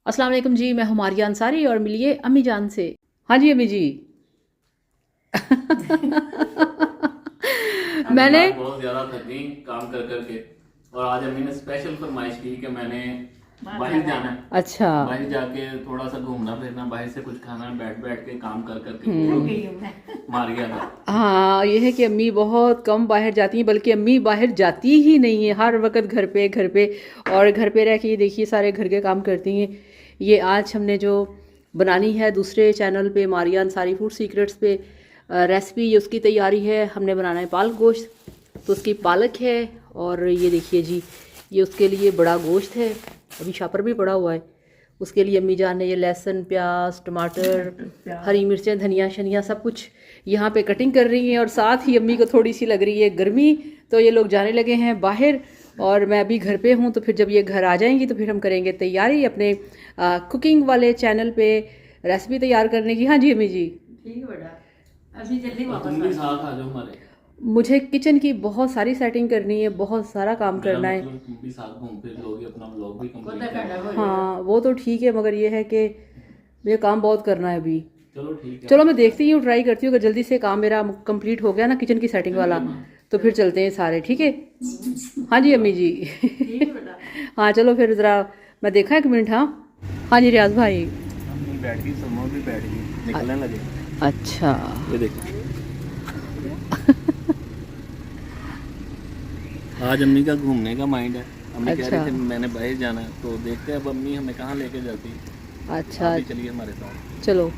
अस्सलाम वालेकुम जी, मैं हूँ मारिया अंसारी और मिलिए अम्मी जान से। हाँ जी अम्मी जी। अम्मी मैंने आज बहुत ज़्यादा थक गई काम कर कर के। और आज अम्मी ने स्पेशल फरमाइश की कि मैंने बाहर जाना है। अच्छा। बाहर जाके थोड़ा सा घूमना फिरना, बाहर से कुछ खाना, बैठ बैठ के काम कर कर के बोर हो हम्म। गई हूँ मैं। मार गया था। हाँ, ये है कि अम्मी बहुत कम बाहर जाती हैं, बल्कि अम्मी बाहर जाती ही नहीं है, हर वक्त घर पे घर पे। और घर पे रह के ये देखिए सारे घर के काम करती हैं। ये आज हमने जो बनानी है दूसरे चैनल पे मारिया अंसारी फूड सीक्रेट्स पे रेसिपी, ये उसकी तैयारी है। हमने बनाना है पालक गोश्त, तो उसकी पालक है। और ये देखिए जी, ये उसके लिए बड़ा गोश्त है, अभी शापर भी पड़ा हुआ है। उसके लिए अम्मी जान ने ये लहसुन, प्याज, टमाटर, हरी मिर्चें, धनिया शनिया सब कुछ यहाँ पे कटिंग कर रही हैं। और साथ ही अम्मी को थोड़ी सी लग रही है गर्मी, तो ये लोग जाने लगे हैं बाहर और मैं अभी घर पे हूँ। तो फिर जब ये घर आ जाएंगी तो फिर हम करेंगे तैयारी अपने कुकिंग वाले चैनल पे रेसिपी तैयार करने की। हाँ जी अम्मी जी। ठीक है बेटा, अभी जल्दी और वापस तुम आ भी जाओ। साथ आ जाओ हमारे। मुझे किचन की बहुत सारी सेटिंग करनी है, बहुत सारा काम मेरा करना है। मतलब तुम भी साथ घूम फिर लोगे, अपना व्लॉग भी खुद कंप्लीट खड़ा करोगे। हो जाएगा। हाँ वो तो ठीक है, मगर ये है कि मुझे काम बहुत करना है अभी। चलो ठीक है, चलो आप मैं आ देखती जाओ। हूँ, ट्राई करती हूँ, अगर जल्दी से काम मेरा कंप्लीट हो गया ना किचन की सेटिंग वाला, तो फिर चलते हैं सारे, ठीक है। हाँ जी अम्मी जी। ठीक है बेटा। हाँ चलो फिर ज़रा मैं देखा एक मिनट। हाँ हाँ जी रियाज भाई। अम्मी बैठ गई, सलमा भी बैठ गई, अ- निकलने लगे। अच्छा। ये देखो, आज अम्मी का घूमने का माइंड है। अम्मी कह रही अच्छा थी मैंने बाहर जाना है, तो देखते हैं अब अम्मी हमें कहाँ लेके जाती है। आप अच्छा। भी चलिए हमारे साथ। चलो,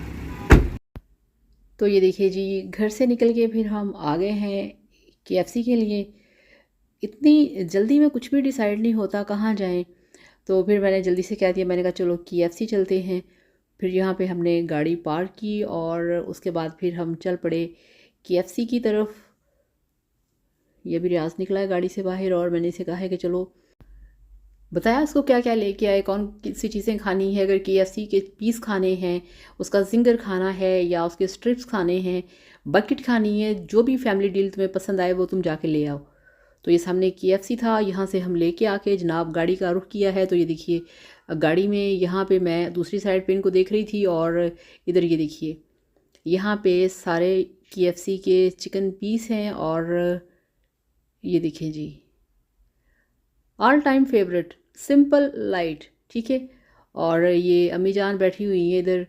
तो ये देखिए जी, घर से निकल के फिर हम आ गए हैं केएफसी के लिए। इतनी जल्दी में कुछ भी डिसाइड नहीं होता कहाँ जाएं, तो फिर मैंने जल्दी से कह दिया, मैंने कहा चलो केएफसी चलते हैं। फिर यहाँ पे हमने गाड़ी पार्क की और उसके बाद फिर हम चल पड़े केएफसी की तरफ। ये भी रियाज निकला है गाड़ी से बाहर और मैंने इसे कहा है कि चलो, बताया उसको क्या क्या लेके आए, कौन सी चीज़ें खानी है। अगर केएफसी के पीस खाने हैं, उसका जिंगर खाना है, या उसके स्ट्रिप्स खाने हैं, बकेट खानी है, जो भी फैमिली डील तुम्हें पसंद आए वो तुम जाके ले आओ। तो ये सामने केएफसी था, यहाँ से हम लेके आके जनाब गाड़ी का रुख किया है। तो ये देखिए गाड़ी में, यहाँ पे मैं दूसरी साइड पे इनको देख रही थी और इधर ये देखिए यहाँ पे सारे केएफसी के चिकन पीस हैं। और ये देखिए जी, all time favourite, simple light, ठीक है। और ये अम्मी जान बैठी हुई है इधर।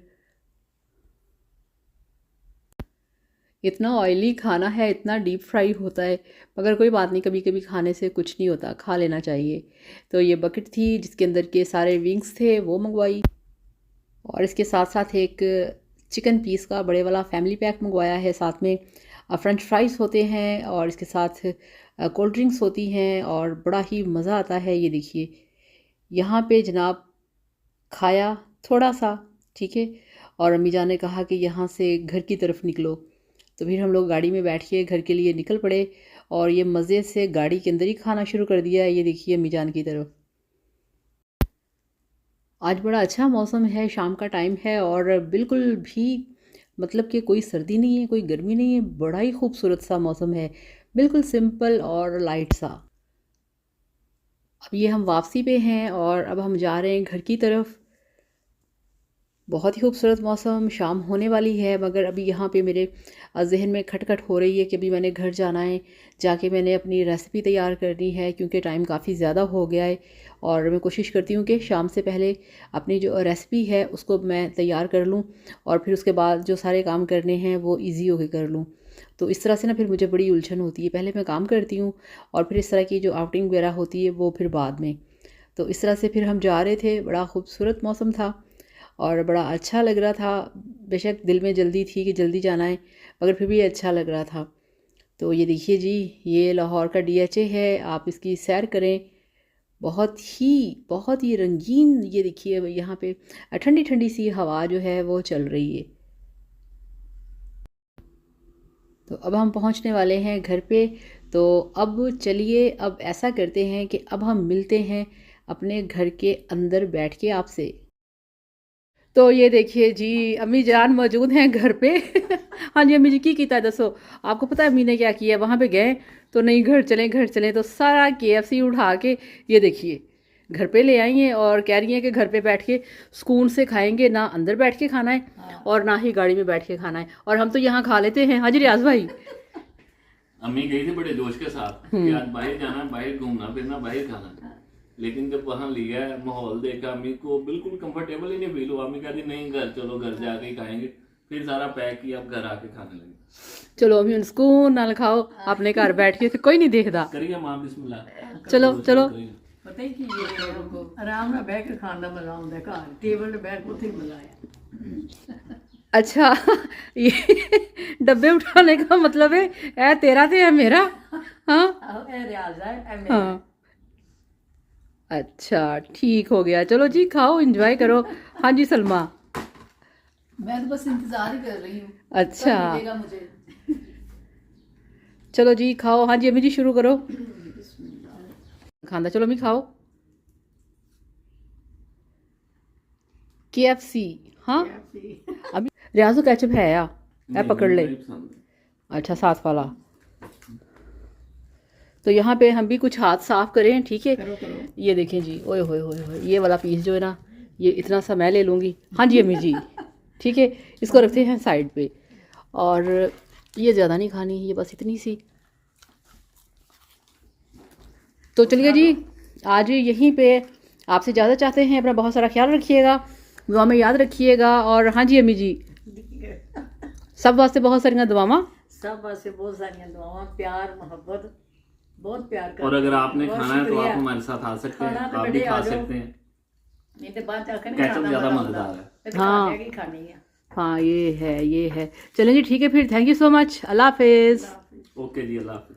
इतना ऑयली खाना है, इतना डीप फ्राई होता है, मगर कोई बात नहीं, कभी कभी खाने से कुछ नहीं होता, खा लेना चाहिए। तो ये बकेट थी जिसके अंदर के सारे विंग्स थे, वो मंगवाई। और इसके साथ साथ एक चिकन पीस का बड़े वाला फैमिली पैक मंगवाया है। साथ में फ्रेंच फ्राइज़ होते हैं और इसके साथ कोल्ड ड्रिंक्स होती हैं और बड़ा ही मज़ा आता है। ये देखिए यहाँ पे जनाब खाया थोड़ा सा, ठीक है। और अम्मी जान ने कहा कि यहाँ से घर की तरफ निकलो, तो फिर हम लोग गाड़ी में बैठ के घर के लिए निकल पड़े और ये मज़े से गाड़ी के अंदर ही खाना शुरू कर दिया। ये देखिए अम्मी जान की तरफ। आज बड़ा अच्छा मौसम है, शाम का टाइम है और बिल्कुल भी मतलब कि कोई सर्दी नहीं है, कोई गर्मी नहीं है, बड़ा ही खूबसूरत सा मौसम है, बिल्कुल सिंपल और लाइट सा। अब ये हम वापसी पे हैं और अब हम जा रहे हैं घर की तरफ। बहुत ही खूबसूरत मौसम, शाम होने वाली है, मगर अभी यहाँ पे मेरे जहन में खटखट हो रही है कि अभी मैंने घर जाना है, जाके मैंने अपनी रेसिपी तैयार करनी है, क्योंकि टाइम काफ़ी ज़्यादा हो गया है। और मैं कोशिश करती हूँ कि शाम से पहले अपनी जो रेसिपी है उसको मैं तैयार कर लूँ और फिर उसके बाद जो सारे काम करने हैं वो ईजी होके कर लूँ। तो इस तरह से ना फिर मुझे बड़ी उलझन होती है, पहले मैं काम करती हूँ और फिर इस तरह की जो आउटिंग वगैरह होती है वो फिर बाद में। तो इस तरह से फिर हम जा रहे थे, बड़ा खूबसूरत मौसम था और बड़ा अच्छा लग रहा था। बेशक दिल में जल्दी थी कि जल्दी जाना है, मगर फिर भी अच्छा लग रहा था। तो ये देखिए जी, ये लाहौर का डीएचए है, आप इसकी सैर करें। बहुत ही रंगीन, ये देखिए यहाँ पे ठंडी ठंडी सी हवा जो है वो चल रही है। तो अब हम पहुँचने वाले हैं घर पे। तो अब चलिए, अब ऐसा करते हैं कि अब हम मिलते हैं अपने घर के अंदर बैठ के आपसे। तो ये देखिए जी, अम्मी जान मौजूद हैं घर पे। हाँ जी अम्मी जी, की कीता दसो। आपको पता है अम्मी ने क्या किया, वहाँ पे गए तो नहीं, घर चलें घर चलें, तो सारा केएफसी उठा के ये देखिए घर पे ले आई हैं और कह रही हैं कि घर पे बैठ के सुकून से खाएंगे, ना अंदर बैठ के खाना है और ना ही गाड़ी में बैठ के खाना है, और हम तो यहाँ खा लेते हैं। हाँ जी रियाज भाई। अम्मी गई थी बड़े जोश के साथ कि आज बाहर जाना, बाहर घूमना फिरना, बाहर खाना, लेकिन जब वहाँ लिया माहौल देखा अम्मी को बिल्कुल कंफर्टेबल ही नहीं फील हुआ। अम्मी कहती नहीं घर चलो, घर जाके ही खाएंगे। फिर सारा पैक किया, अब घर आके खाने लगे। चलो अभी सुकून नाल खाओ अपने घर बैठ के, कोई नहीं देखदा। करिए मां बिस्मिल्लाह। चलो चलो। पता ही की आराम ਨਾਲ ਬਹਿ ਕੇ ਖਾਣ ਦਾ ਮਜ਼ਾ ਆਉਂਦਾ ਘਰ ਟੇਬਲ ਤੇ ਬੈਠ ਕੇ ਉੱਥੇ ਹੀ ਮਜ਼ਾ ਆਇਆ। अच्छा ये डब्बे उठाने का मतलब है ए तेरा तो है मेरा। हाँ ਇਹ ਰਿਆਜ਼ ਹੈ ਇਹ ਮੇਰਾ हाँ अच्छा ठीक हो गया, चलो जी खाओ एंजॉय करो। हाँ जी सलमा। मैं तो बस इंतजार ही कर रही हूँ अच्छा मिलेगा मुझे। चलो जी खाओ। हाँ जी अम्मी जी शुरू करो खाना। चलो अम्मी खाओ। KFC। हाँ अभी रियाज को केचप है या ए पकड़ ले। अच्छा साथ वाला। तो यहाँ पे हम भी कुछ हाथ साफ करें, ठीक है। करो करो। ये देखें जी, ओए होए होए होए, ये वाला पीस जो है ना, ये इतना सा मैं ले लूँगी। हाँ जी अम्मी जी ठीक है, इसको रखते हैं साइड पे। और ये ज़्यादा नहीं खानी, ये बस इतनी सी। तो चलिए जी आज यहीं पे आपसे ज़्यादा चाहते हैं, अपना बहुत सारा ख्याल रखिएगा, दुआ में याद रखिएगा। और हाँ जी अम्मी जी सब वास्ते बहुत सारियां दुआवां। सब वास्ते बहुत सारी दुआवां, प्यार मोहब्बत, बहुत प्यार करते और अगर आपने बहुत खाना है तो शुक्रिया। आप हमारे साथ आ सकते हैं, खाना तो आप भी बड़े खा आ जाओ। सकते हैं। नहीं तो बात आकर नहीं केचप खाना ज्यादा बड़ा मजेदार होता। है। फिर हाँ। खाने की खानी है। हाँ ये है ये है। चलें जी ठीक है फिर, थैंक यू सो मच, अल्लाह हाफिज़। ओके जी, अल्लाह हाफिज़।